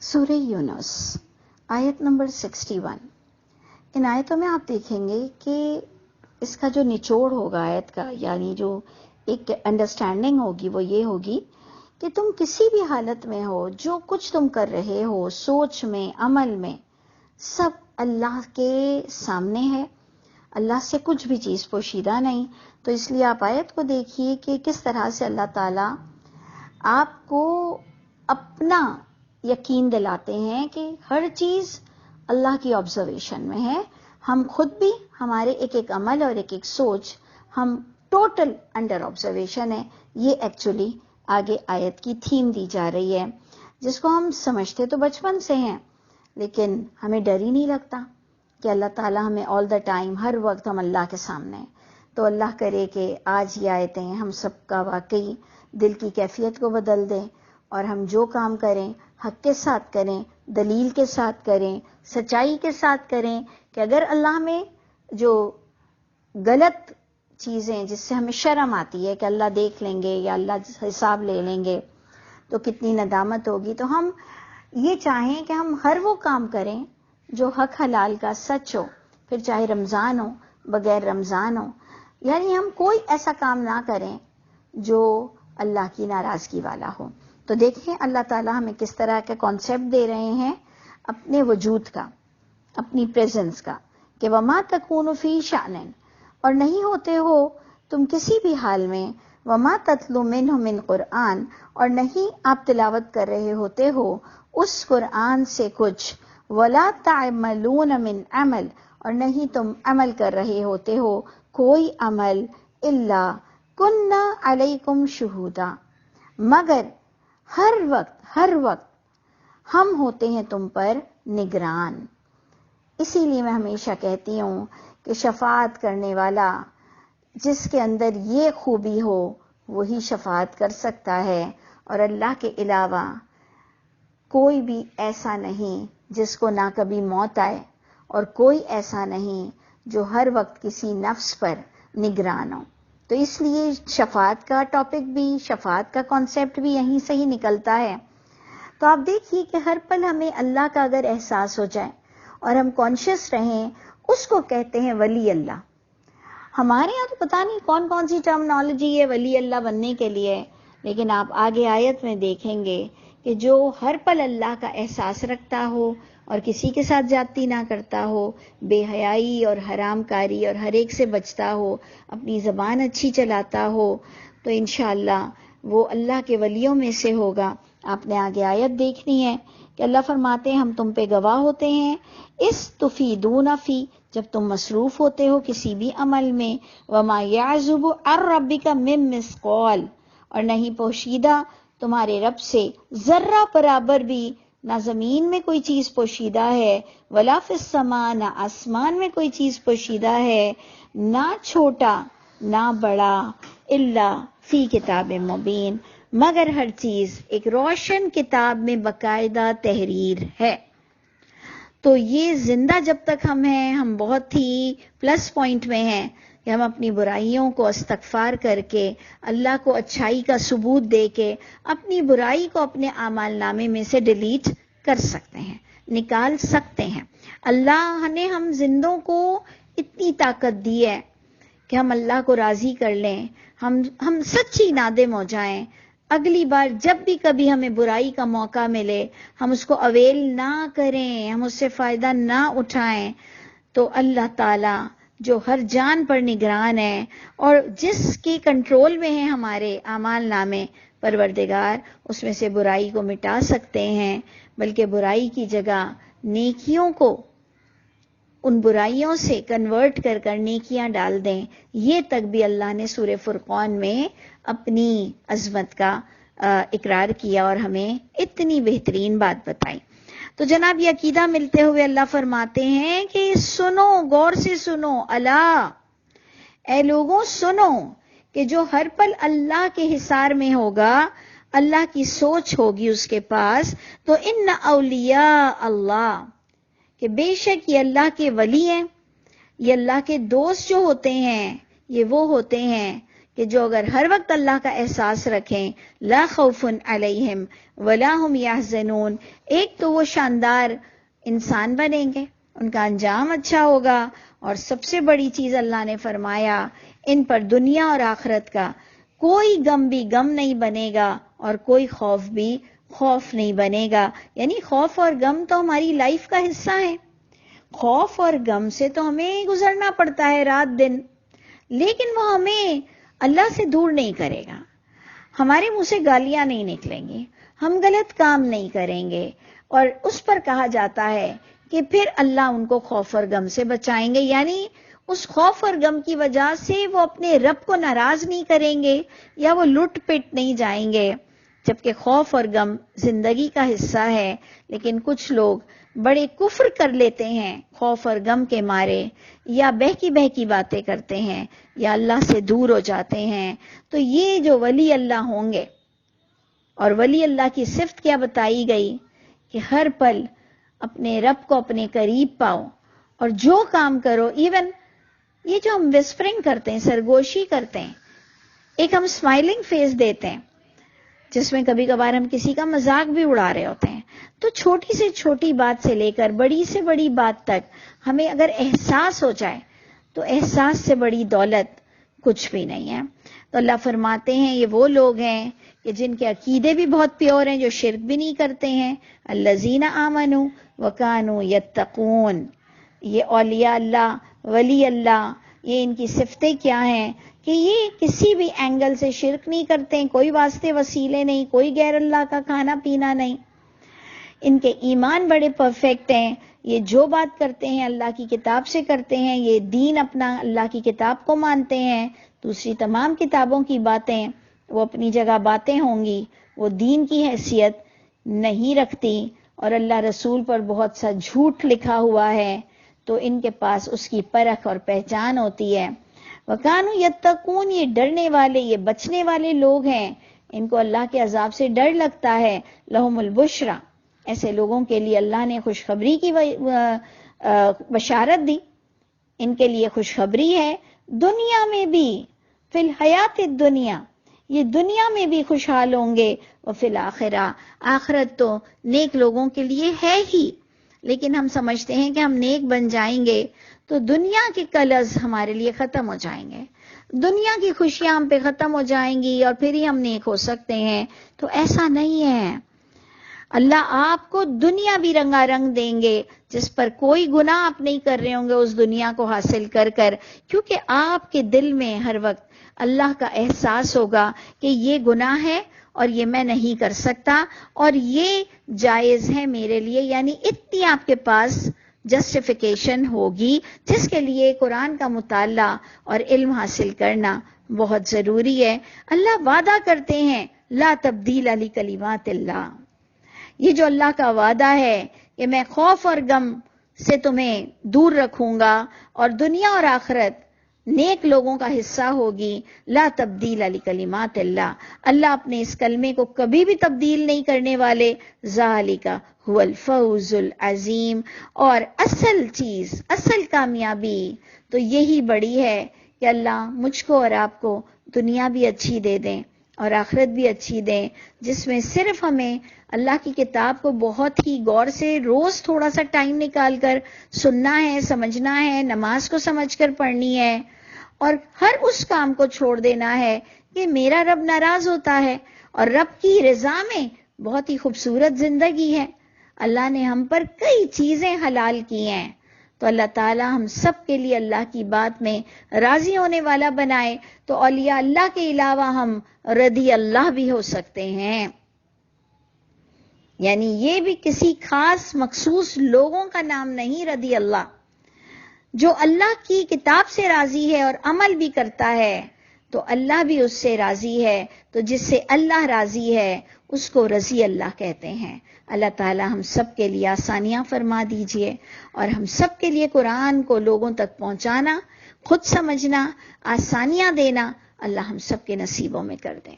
سورہ یونس آیت نمبر 61۔ ان آیتوں میں آپ دیکھیں گے کہ اس کا جو نچوڑ ہوگا آیت کا، یعنی جو ایک انڈرسٹینڈنگ ہوگی وہ یہ ہوگی کہ تم کسی بھی حالت میں ہو، جو کچھ تم کر رہے ہو، سوچ میں، عمل میں، سب اللہ کے سامنے ہے، اللہ سے کچھ بھی چیز پوشیدہ نہیں۔ تو اس لیے آپ آیت کو دیکھیے کہ کس طرح سے اللہ تعالیٰ آپ کو اپنا یقین دلاتے ہیں کہ ہر چیز اللہ کی آبزرویشن میں ہے۔ ہم خود بھی، ہمارے ایک ایک عمل اور ایک ایک سوچ، ہم ٹوٹل انڈر آبزرویشن ہے۔ یہ ایکچولی آگے آیت کی تھیم دی جا رہی ہے، جس کو ہم سمجھتے تو بچپن سے ہیں، لیکن ہمیں ڈر ہی نہیں لگتا کہ اللہ تعالیٰ ہمیں آل دا ٹائم، ہر وقت ہم اللہ کے سامنے ہیں۔ تو اللہ کرے کہ آج یہ آیتیں ہم سب کا واقعی دل کی کیفیت کو بدل دیں، اور ہم جو کام کریں حق کے ساتھ کریں، دلیل کے ساتھ کریں، سچائی کے ساتھ کریں، کہ اگر اللہ میں جو غلط چیزیں جس سے ہمیں شرم آتی ہے کہ اللہ دیکھ لیں گے یا اللہ حساب لے لیں گے تو کتنی ندامت ہوگی، تو ہم یہ چاہیں کہ ہم ہر وہ کام کریں جو حق حلال کا سچ ہو، پھر چاہے رمضان ہو، بغیر رمضان ہو، یعنی ہم کوئی ایسا کام نہ کریں جو اللہ کی ناراضگی والا ہو۔ تو دیکھیں اللہ تعالیٰ ہمیں کس طرح کا کانسیپٹ دے رہے ہیں اپنے وجود کا، اپنی پریزنس کا، کہ وما تکون فی شأن، اور نہیں ہوتے ہو تم کسی بھی حال میں، وما تتلو منہ من قرآن، اور نہیں آپ تلاوت کر رہے ہوتے ہو اس قرآن سے کچھ، ولا تعملون من عمل، اور نہیں تم عمل کر رہے ہوتے ہو کوئی عمل، الا کننا علیکم شہودا، مگر ہر وقت ہم ہوتے ہیں تم پر نگران۔ اسی لیے میں ہمیشہ کہتی ہوں کہ شفاعت کرنے والا جس کے اندر یہ خوبی ہو وہی شفاعت کر سکتا ہے، اور اللہ کے علاوہ کوئی بھی ایسا نہیں جس کو نہ کبھی موت آئے، اور کوئی ایسا نہیں جو ہر وقت کسی نفس پر نگران ہو۔ تو اس لیے شفاعت کا ٹاپک بھی، شفاعت کا کانسیپٹ بھی یہیں سے ہی نکلتا ہے۔ تو آپ دیکھیے کہ ہر پل ہمیں اللہ کا اگر احساس ہو جائے اور ہم کانشیس رہیں، اس کو کہتے ہیں ولی اللہ۔ ہمارے یہاں تو پتہ نہیں کون کون سی ٹرمنالوجی ہے ولی اللہ بننے کے لیے، لیکن آپ آگے آیت میں دیکھیں گے کہ جو ہر پل اللہ کا احساس رکھتا ہو اور کسی کے ساتھ زیادتی نہ کرتا ہو، بے حیائی اور حرام کاری اور ہر ایک سے بچتا ہو، اپنی زبان اچھی چلاتا ہو، تو انشاءاللہ وہ اللہ کے ولیوں میں سے ہوگا۔ آپ نے آگے آیت دیکھنی ہے کہ اللہ فرماتے ہیں ہم تم پہ گواہ ہوتے ہیں، اس تفیدون فی، جب تم مصروف ہوتے ہو کسی بھی عمل میں، وما یعزب عن ربک من مثقال، اور نہیں پوشیدہ تمہارے رب سے ذرہ برابر بھی، نہ زمین میں کوئی چیز پوشیدہ ہے، ولا فی السماء، نہ آسمان میں کوئی چیز پوشیدہ ہے، نہ چھوٹا نہ بڑا، الا فی کتاب مبین، مگر ہر چیز ایک روشن کتاب میں باقاعدہ تحریر ہے۔ تو یہ زندہ جب تک ہم ہیں، ہم بہت ہی پلس پوائنٹ میں ہیں کہ ہم اپنی برائیوں کو استغفار کر کے، اللہ کو اچھائی کا ثبوت دے کے، اپنی برائی کو اپنے اعمال نامے میں سے ڈیلیٹ کر سکتے ہیں، نکال سکتے ہیں۔ اللہ نے ہم زندوں کو اتنی طاقت دی ہے کہ ہم اللہ کو راضی کر لیں، ہم سچی نادم ہو جائیں، اگلی بار جب بھی کبھی ہمیں برائی کا موقع ملے ہم اس کو اویل نہ کریں، ہم اس سے فائدہ نہ اٹھائیں، تو اللہ تعالی جو ہر جان پر نگران ہے اور جس کے کنٹرول میں ہیں ہمارے اعمال نامے، پروردگار اس میں سے برائی کو مٹا سکتے ہیں، بلکہ برائی کی جگہ نیکیوں کو ان برائیوں سے کنورٹ کر کر نیکیاں ڈال دیں۔ یہ تک بھی اللہ نے سورہ فرقان میں اپنی عظمت کا اقرار کیا اور ہمیں اتنی بہترین بات بتائی۔ تو جناب یہ عقیدہ ملتے ہوئے اللہ فرماتے ہیں کہ سنو، غور سے سنو، الا، اے لوگوں سنو، کہ جو ہر پل اللہ کے حصار میں ہوگا، اللہ کی سوچ ہوگی اس کے پاس، تو ان اولیاء اللہ، کہ بے شک یہ اللہ کے ولی ہیں، یہ اللہ کے دوست جو ہوتے ہیں یہ وہ ہوتے ہیں کہ جو اگر ہر وقت اللہ کا احساس رکھیں، لا خوف علیہم ولا هم یحزنون، ایک تو وہ شاندار انسان بنیں گے، ان کا انجام اچھا ہوگا، اور سب سے بڑی چیز اللہ نے فرمایا ان پر دنیا اور آخرت کا کوئی غم بھی غم نہیں بنے گا اور کوئی خوف بھی خوف نہیں بنے گا. یعنی خوف اور غم تو ہماری لائف کا حصہ ہے، خوف اور غم سے تو ہمیں گزرنا پڑتا ہے رات دن، لیکن وہ ہمیں اللہ سے دور نہیں کرے گا. ہمارے منہ سے گالیاں نہیں نکلیں گی، ہم غلط کام نہیں کریں گے، اور اس پر کہا جاتا ہے کہ پھر اللہ ان کو خوف اور غم سے بچائیں گے. یعنی اس خوف اور غم کی وجہ سے وہ اپنے رب کو ناراض نہیں کریں گے یا وہ لٹ پٹ نہیں جائیں گے. جبکہ خوف اور غم زندگی کا حصہ ہے، لیکن کچھ لوگ بڑے کفر کر لیتے ہیں خوف اور غم کے مارے، یا بہکی بہکی باتیں کرتے ہیں، یا اللہ سے دور ہو جاتے ہیں. تو یہ جو ولی اللہ ہوں گے، اور ولی اللہ کی صفت کیا بتائی گئی کہ ہر پل اپنے رب کو اپنے قریب پاؤ، اور جو کام کرو، ایون یہ جو ہم وسپرنگ کرتے ہیں، سرگوشی کرتے ہیں، ایک ہم اسمائلنگ فیس دیتے ہیں جس میں کبھی کبھار ہم کسی کا مذاق بھی اڑا رہے ہوتے ہیں، تو چھوٹی سے چھوٹی بات سے لے کر بڑی سے بڑی بات تک ہمیں اگر احساس ہو جائے تو احساس سے بڑی دولت کچھ بھی نہیں ہے. تو اللہ فرماتے ہیں یہ وہ لوگ ہیں کہ جن کے عقیدے بھی بہت پیور ہیں، جو شرک بھی نہیں کرتے ہیں. الذین آمنوا وکانوا یتقون، یہ اولیاء اللہ، ولی اللہ، یہ ان کی صفتیں کیا ہیں کہ یہ کسی بھی اینگل سے شرک نہیں کرتے ہیں، کوئی واسطے وسیلے نہیں، کوئی غیر اللہ کا کھانا پینا نہیں. ان کے ایمان بڑے پرفیکٹ ہیں، یہ جو بات کرتے ہیں اللہ کی کتاب سے کرتے ہیں، یہ دین اپنا اللہ کی کتاب کو مانتے ہیں. دوسری تمام کتابوں کی باتیں وہ اپنی جگہ باتیں ہوں گی، وہ دین کی حیثیت نہیں رکھتی، اور اللہ رسول پر بہت سا جھوٹ لکھا ہوا ہے، تو ان کے پاس اس کی پرکھ اور پہچان ہوتی ہے. وَكَانُوا يَتَّقُونَ، یہ ڈرنے والے، یہ بچنے والے لوگ ہیں، ان کو اللہ کے عذاب سے ڈر لگتا ہے. لَهُمُ الْبُشْرَى، ایسے لوگوں کے لیے اللہ نے خوشخبری کی بشارت دی، ان کے لیے خوشخبری ہے دنیا میں بھی، فی الحیات الدنیا، یہ دنیا میں بھی خوشحال ہوں گے، وفی الآخرہ، آخرت تو نیک لوگوں کے لیے ہے ہی. لیکن ہم سمجھتے ہیں کہ ہم نیک بن جائیں گے تو دنیا کے کلرز ہمارے لیے ختم ہو جائیں گے، دنیا کی خوشیاں ہم پہ ختم ہو جائیں گی اور پھر ہی ہم نیک ہو سکتے ہیں. تو ایسا نہیں ہے. اللہ آپ کو دنیا بھی رنگا رنگ دیں گے، جس پر کوئی گناہ آپ نہیں کر رہے ہوں گے اس دنیا کو حاصل کر کر، کیونکہ آپ کے دل میں ہر وقت اللہ کا احساس ہوگا کہ یہ گناہ ہے اور یہ میں نہیں کر سکتا اور یہ جائز ہے میرے لیے. یعنی اتنی آپ کے پاس جسٹیفیکیشن ہوگی، جس کے لیے قرآن کا مطالعہ اور علم حاصل کرنا بہت ضروری ہے. اللہ وعدہ کرتے ہیں لا تبدیل لکلمات اللہ، یہ جو اللہ کا وعدہ ہے کہ میں خوف اور غم سے تمہیں دور رکھوں گا اور دنیا اور آخرت نیک لوگوں کا حصہ ہوگی. لا تبدیل لکلمات اللہ، اللہ اپنے اس کلمے کو کبھی بھی تبدیل نہیں کرنے والے. ذالک هو الفوز العظیم، اور اصل چیز، اصل کامیابی تو یہی بڑی ہے کہ اللہ مجھ کو اور آپ کو دنیا بھی اچھی دے دیں اور آخرت بھی اچھی دیں، جس میں صرف ہمیں اللہ کی کتاب کو بہت ہی غور سے روز تھوڑا سا ٹائم نکال کر سننا ہے، سمجھنا ہے، نماز کو سمجھ کر پڑھنی ہے، اور ہر اس کام کو چھوڑ دینا ہے کہ میرا رب ناراض ہوتا ہے، اور رب کی رضا میں بہت ہی خوبصورت زندگی ہے. اللہ نے ہم پر کئی چیزیں حلال کی ہیں، تو اللہ تعالی ہم سب کے لیے اللہ کی بات میں راضی ہونے والا بنائے. تو اولیاء اللہ کے علاوہ ہم رضی اللہ بھی ہو سکتے ہیں، یعنی یہ بھی کسی خاص مخصوص لوگوں کا نام نہیں. رضی اللہ، جو اللہ کی کتاب سے راضی ہے اور عمل بھی کرتا ہے تو اللہ بھی اس سے راضی ہے. تو جس سے اللہ راضی ہے اس کو رضی اللہ کہتے ہیں. اللہ تعالی ہم سب کے لیے آسانیاں فرما دیجئے، اور ہم سب کے لیے قرآن کو لوگوں تک پہنچانا، خود سمجھنا، آسانیاں دینا اللہ ہم سب کے نصیبوں میں کر دیں.